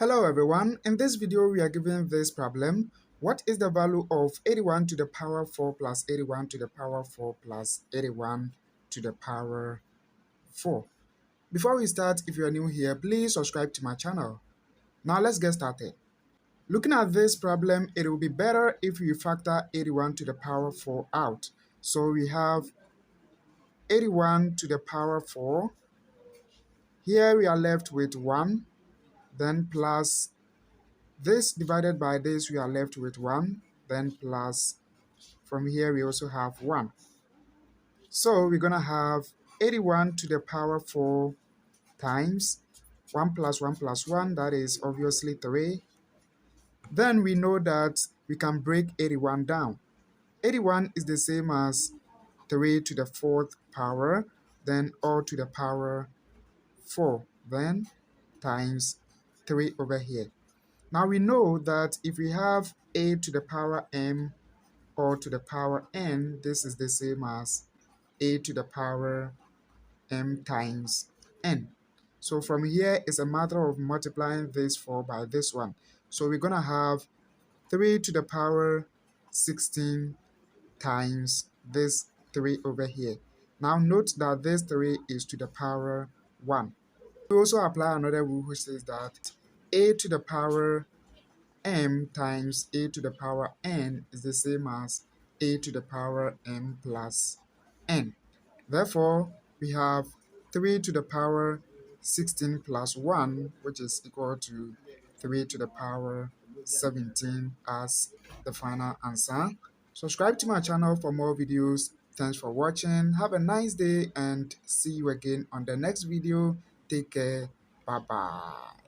Hello everyone, in this video we are given this problem. What is the value of 81 to the power 4 plus 81 to the power 4 plus 81 to the power 4? Before we start, if you are new here, please subscribe to my channel. Now let's get started. Looking at this problem, it will be better if we factor 81 to the power 4 out. So we have 81 to the power 4. Here we are left with 1, then plus this divided by this, we are left with 1, then plus, from here we also have 1. So we're going to have 81 to the power 4 times 1 plus 1 plus 1, that is obviously 3. Then we know that we can break 81 down. 81 is the same as 3 to the 4th power, then all to the power 4, then times 3 over here. Now we know that if we have a to the power m or to the power n, this is the same as a to the power m times n. So from here, it's a matter of multiplying this 4 by this one. So we're going to have 3 to the power 16 times this 3 over here. Now note that this 3 is to the power 1. We also apply another rule which says that a to the power m times a to the power n is the same as a to the power m plus n. Therefore, we have 3 to the power 16 plus 1, which is equal to 3 to the power 17 as the final answer. Subscribe to my channel for more videos. Thanks for watching. Have a nice day and see you again on the next video. Take care. Bye-bye.